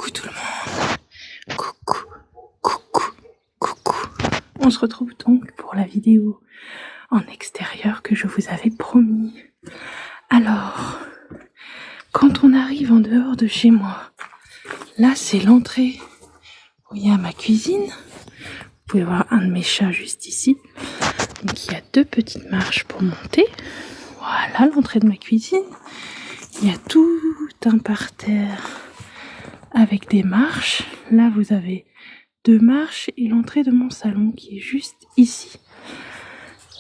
Coucou tout le monde. Coucou, coucou, coucou. On se retrouve donc pour la vidéo en extérieur que je vous avais promis. Alors, quand on arrive en dehors de chez moi, là c'est l'entrée où il y a ma cuisine. Vous pouvez voir un de mes chats juste ici. Donc il y a deux petites marches pour monter. Voilà l'entrée de ma cuisine. Il y a tout un parterre avec des marches. Là vous avez deux marches et l'entrée de mon salon qui est juste ici.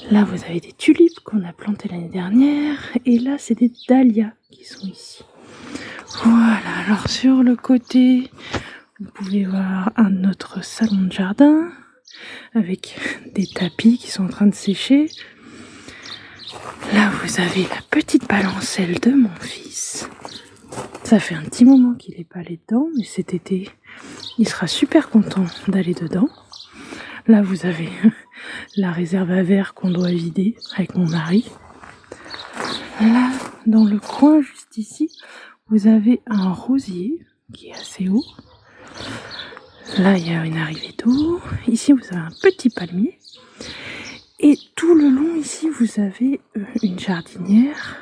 Là vous avez des tulipes qu'on a plantées l'année dernière et là c'est des dahlias qui sont ici. Voilà, alors sur le côté vous pouvez voir un autre salon de jardin avec des tapis qui sont en train de sécher. Là vous avez la petite balancelle de mon fils. Ça fait un petit moment qu'il n'est pas allé dedans, mais cet été il sera super content d'aller dedans. Là vous avez la réserve à verre qu'on doit vider avec mon mari. Là dans le coin juste ici vous avez un rosier qui est assez haut. Là il y a une arrivée d'eau. Ici vous avez un petit palmier. Et tout le long ici vous avez une jardinière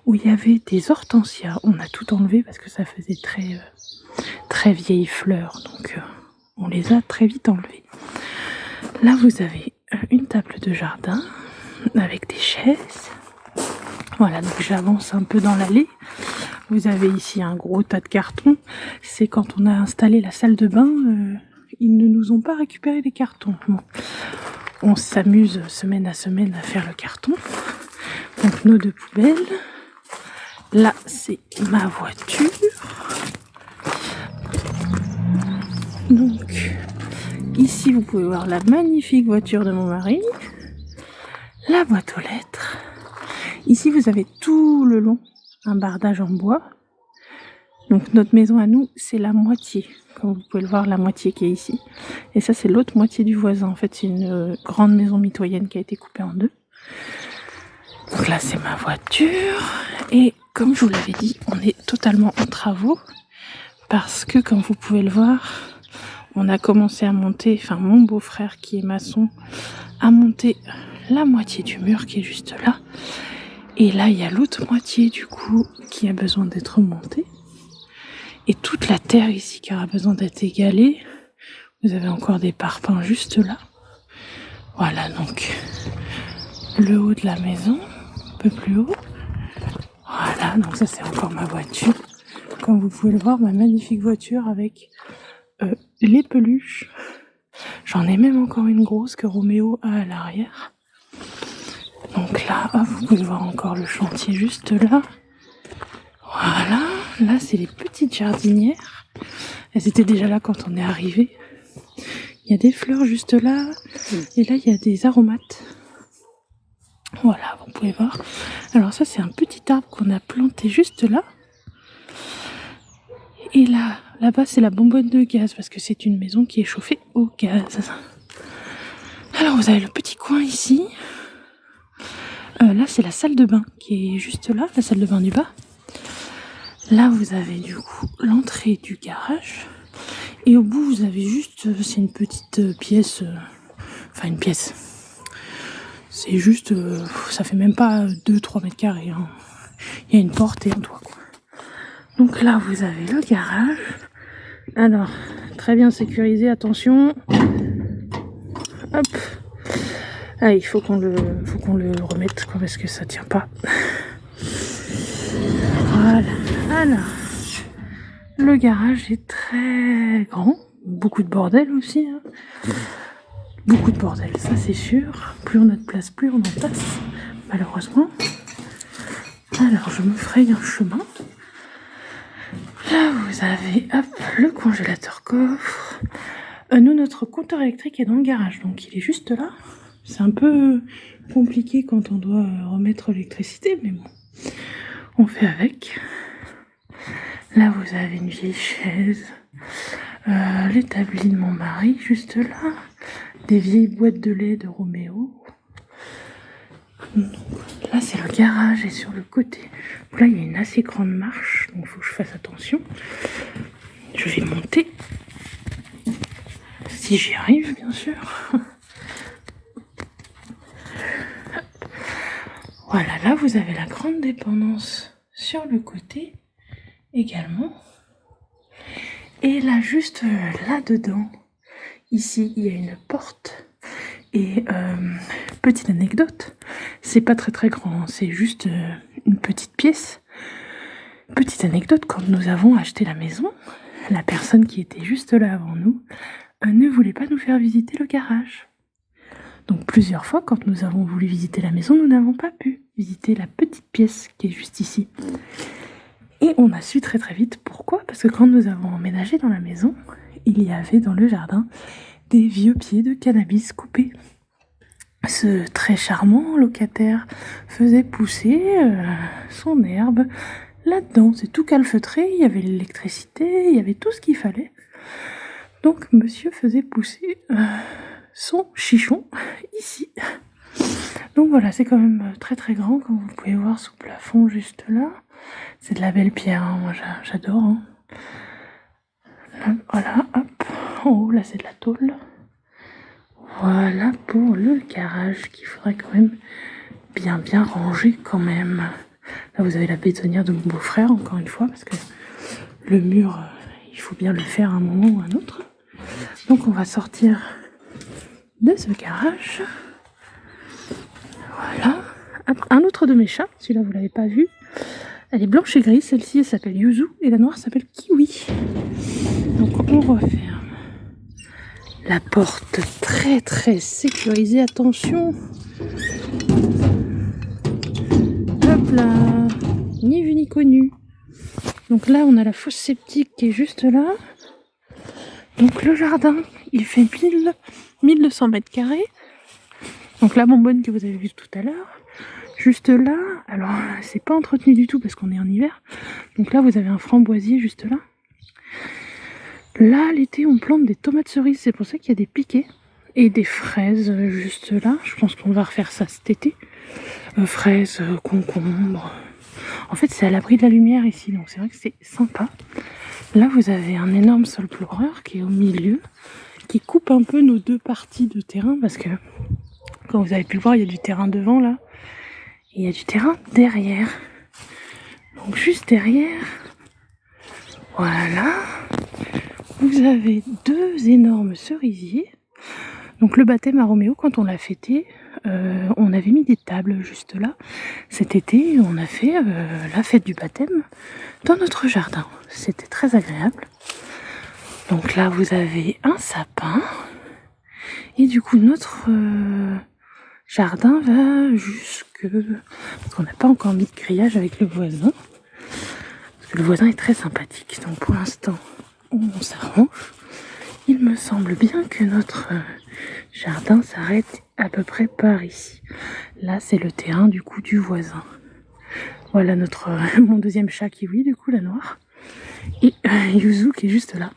où il y avait des hortensias. On a tout enlevé parce que ça faisait très vieilles fleurs. Donc on les a très vite enlevées. Là vous avez une table de jardin avec des chaises. Voilà, donc j'avance un peu dans l'allée. Vous avez ici un gros tas de cartons. C'est quand on a installé la salle de bain, ils ne nous ont pas récupéré les cartons. Bon. On s'amuse semaine à semaine à faire le carton. Donc nos deux poubelles. Là c'est ma voiture. Donc ici vous pouvez voir la magnifique voiture de mon mari. La boîte aux lettres. Ici vous avez tout le long un bardage en bois. Donc notre maison à nous c'est la moitié. Comme vous pouvez le voir, la moitié qui est ici. Et ça c'est l'autre moitié du voisin. En fait c'est une grande maison mitoyenne qui a été coupée en deux. Donc là c'est ma voiture. Et comme je vous l'avais dit, on est totalement en travaux. Parce que comme vous pouvez le voir, on a commencé à monter, enfin mon beau-frère qui est maçon, a monté la moitié du mur qui est juste là. Et là il y a l'autre moitié du coup qui a besoin d'être montée. Et toute la terre ici qui aura besoin d'être égalée. Vous avez encore des parpaings juste là. Voilà donc le haut de la maison, un peu plus haut. Voilà, donc ça c'est encore ma voiture. Comme vous pouvez le voir, ma magnifique voiture avec les peluches. J'en ai même encore une grosse que Roméo a à l'arrière. Donc là, hop, vous pouvez voir encore le chantier juste là. Voilà, là c'est les petites jardinières. Elles étaient déjà là quand on est arrivé. Il y a des fleurs juste là. Et là il y a des aromates. Voilà, vous pouvez voir. Alors ça c'est un petit arbre qu'on a planté juste là. Et là-bas c'est la bonbonne de gaz parce que c'est une maison qui est chauffée au gaz. Alors vous avez le petit coin ici. Là c'est la salle de bain qui est juste là, la salle de bain du bas. Là vous avez du coup l'entrée du garage. Et au bout vous avez juste, c'est une petite pièce, enfin une pièce. C'est juste, ça fait même pas 2-3 mètres carrés. Hein. Il y a une porte et un toit. Quoi. Donc là vous avez le garage. Alors, très bien sécurisé, attention. Hop. Ah, il faut qu'on le remette quoi, parce que ça tient pas. Voilà. Alors, le garage est très grand. Beaucoup de bordel aussi. Hein. Beaucoup de bordel, ça c'est sûr. Plus on a de place, plus on en passe. Malheureusement. Alors, je me fraye un chemin. Là, vous avez hop, le congélateur coffre. Nous, notre compteur électrique est dans le garage, donc il est juste là. C'est un peu compliqué quand on doit remettre l'électricité, mais bon, on fait avec. Là, vous avez une vieille chaise. L'établi de mon mari, juste là. Des vieilles boîtes de lait de Roméo. Là, c'est le garage et sur le côté. Là, il y a une assez grande marche, donc il faut que je fasse attention. Je vais monter, si j'y arrive bien sûr. Voilà, là vous avez la grande dépendance sur le côté également. Et là, juste là-dedans, ici, il y a une porte. Et petite anecdote, c'est pas très grand, c'est juste une petite pièce. Petite anecdote, quand nous avons acheté la maison, la personne qui était juste là avant nous ne voulait pas nous faire visiter le garage. Donc plusieurs fois, quand nous avons voulu visiter la maison, nous n'avons pas pu visiter la petite pièce qui est juste ici. Et on a su très vite pourquoi, parce que quand nous avons emménagé dans la maison, il y avait dans le jardin des vieux pieds de cannabis coupés. Ce très charmant locataire faisait pousser son herbe là-dedans. C'est tout calfeutré, il y avait l'électricité, il y avait tout ce qu'il fallait. Donc monsieur faisait pousser son chichon ici. Donc voilà, c'est quand même très grand, comme vous pouvez voir sous plafond juste là. C'est de la belle pierre, hein. Moi j'adore. Hein. Là, voilà, hop, en haut là c'est de la tôle. Voilà pour le garage qu'il faudrait quand même bien ranger quand même. Là vous avez la bétonnière de mon beau-frère encore une fois parce que le mur, il faut bien le faire à un moment ou à un autre. Donc on va sortir de ce garage. Voilà. Un autre de mes chats, celui-là vous l'avez pas vu. Elle est blanche et grise, celle-ci elle s'appelle Yuzu et la noire s'appelle Kiwi. Donc on referme la porte très sécurisée, attention. Hop là, ni vu ni connu. Donc là on a la fosse septique qui est juste là. Donc le jardin, il fait 1200 mètres carrés. Donc la bonbonne que vous avez vue tout à l'heure. Juste là, alors c'est pas entretenu du tout parce qu'on est en hiver. Donc là vous avez un framboisier juste là. Là l'été on plante des tomates cerises, c'est pour ça qu'il y a des piquets. Et des fraises juste là, je pense qu'on va refaire ça cet été. Fraises, concombres. En fait c'est à l'abri de la lumière ici, donc c'est vrai que c'est sympa. Là vous avez un énorme sol pleureur qui est au milieu, qui coupe un peu nos deux parties de terrain parce que, comme vous avez pu le voir, il y a du terrain devant là. Et il y a du terrain derrière. Donc juste derrière, voilà, vous avez deux énormes cerisiers. Donc le baptême à Roméo, quand on l'a fêté, on avait mis des tables juste là. Cet été, on a fait la fête du baptême dans notre jardin. C'était très agréable. Donc là, vous avez un sapin. Et du coup, notre jardin va jusque... Parce qu'on n'a pas encore mis de grillage avec le voisin. Parce que le voisin est très sympathique. Donc pour l'instant, on s'arrange. Il me semble bien que notre jardin s'arrête à peu près par ici. Là, c'est le terrain du coup du voisin. Voilà mon deuxième chat Kiwi, du coup, la noire. Et Yuzu qui est juste là.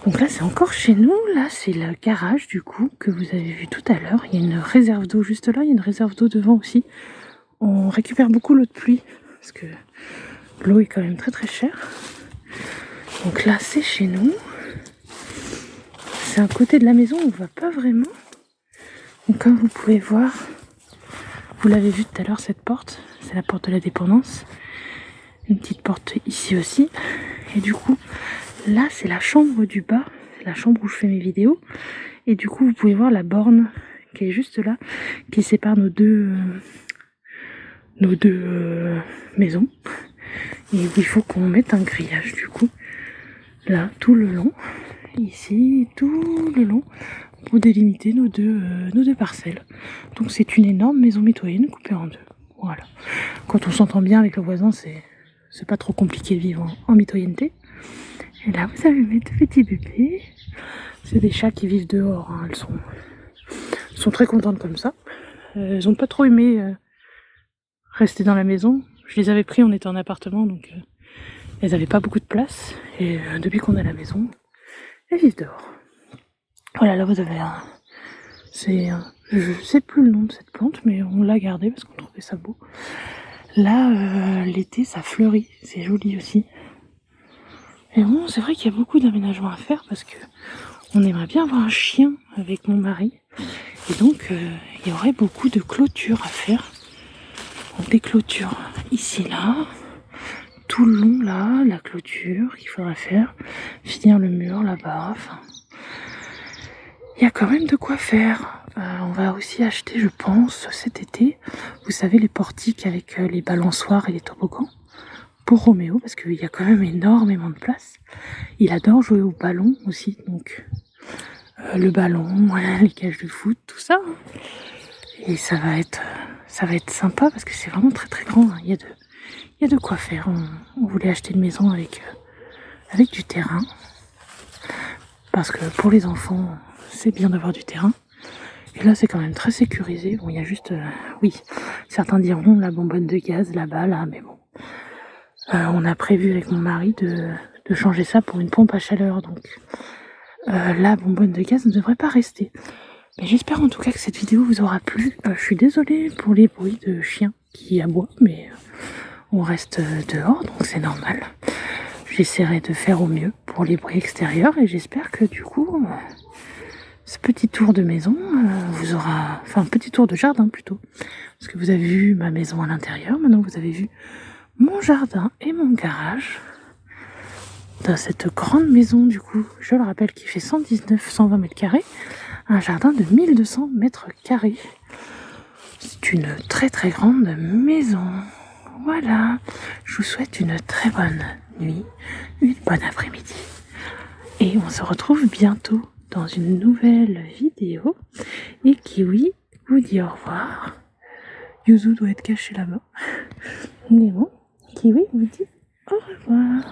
Donc là, c'est encore chez nous. Là, c'est le garage du coup que vous avez vu tout à l'heure. Il y a une réserve d'eau juste là. Il y a une réserve d'eau devant aussi. On récupère beaucoup l'eau de pluie parce que l'eau est quand même très chère. Donc là, c'est chez nous. C'est un côté de la maison où on ne va pas vraiment. Donc comme vous pouvez voir, vous l'avez vu tout à l'heure, cette porte, c'est la porte de la dépendance. Une petite porte ici aussi. Et du coup, là c'est la chambre du bas, c'est la chambre où je fais mes vidéos. Et du coup, vous pouvez voir la borne qui est juste là, qui sépare nos deux maisons. Et où il faut qu'on mette un grillage du coup, là, tout le long. Ici, tout le long, pour délimiter nos deux parcelles. Donc c'est une énorme maison mitoyenne coupée en deux. Voilà. Quand on s'entend bien avec le voisin, c'est pas trop compliqué de vivre en mitoyenneté. Et là, vous avez mes deux petits bébés. C'est des chats qui vivent dehors. Hein. Elles sont très contentes comme ça. Elles n'ont pas trop aimé rester dans la maison. Je les avais pris, on était en appartement, donc elles n'avaient pas beaucoup de place. Et depuis qu'on a la maison, elles vivent dehors. Voilà, là vous avez je sais plus le nom de cette plante, mais on l'a gardé parce qu'on trouvait ça beau. Là, l'été, ça fleurit, c'est joli aussi. Mais bon, c'est vrai qu'il y a beaucoup d'aménagements à faire parce que on aimerait bien avoir un chien avec mon mari. Et donc, il y aurait beaucoup de clôtures à faire. Donc, des clôtures ici, là. Tout le long, là, la clôture qu'il faudra faire. Finir le mur, là-bas. Enfin, il y a quand même de quoi faire. On va aussi acheter, je pense, cet été, vous savez, les portiques avec les balançoires et les toboggans. Pour Roméo, parce qu'il y a quand même énormément de place. Il adore jouer au ballon aussi, donc le ballon, les cages de foot, tout ça. Et ça va être sympa parce que c'est vraiment très très grand. Il y a de quoi faire. On voulait acheter une maison avec du terrain. Parce que pour les enfants, c'est bien d'avoir du terrain. Et là, c'est quand même très sécurisé. Bon, il y a juste, oui, certains diront la bonbonne de gaz là-bas, là, mais bon. On a prévu avec mon mari de changer ça pour une pompe à chaleur. Donc, la bonbonne de gaz ne devrait pas rester. Mais j'espère en tout cas que cette vidéo vous aura plu. Je suis désolée pour les bruits de chiens qui aboient, mais on reste dehors, donc c'est normal. J'essaierai de faire au mieux pour les bruits extérieurs et j'espère que du coup, ce petit tour de maison vous aura... Enfin, petit tour de jardin plutôt. Parce que vous avez vu ma maison à l'intérieur, maintenant vous avez vu mon jardin et mon garage. Dans cette grande maison, du coup, je le rappelle, qui fait 119-120 mètres carrés. Un jardin de 1200 mètres carrés. C'est une très très grande maison. Voilà. Je vous souhaite une très bonne nuit, une bonne après-midi. Et on se retrouve bientôt dans une nouvelle vidéo. Et Kiwi vous dit au revoir. Yuzu doit être caché là-bas. Mais bon, Kiwi vous dit au revoir.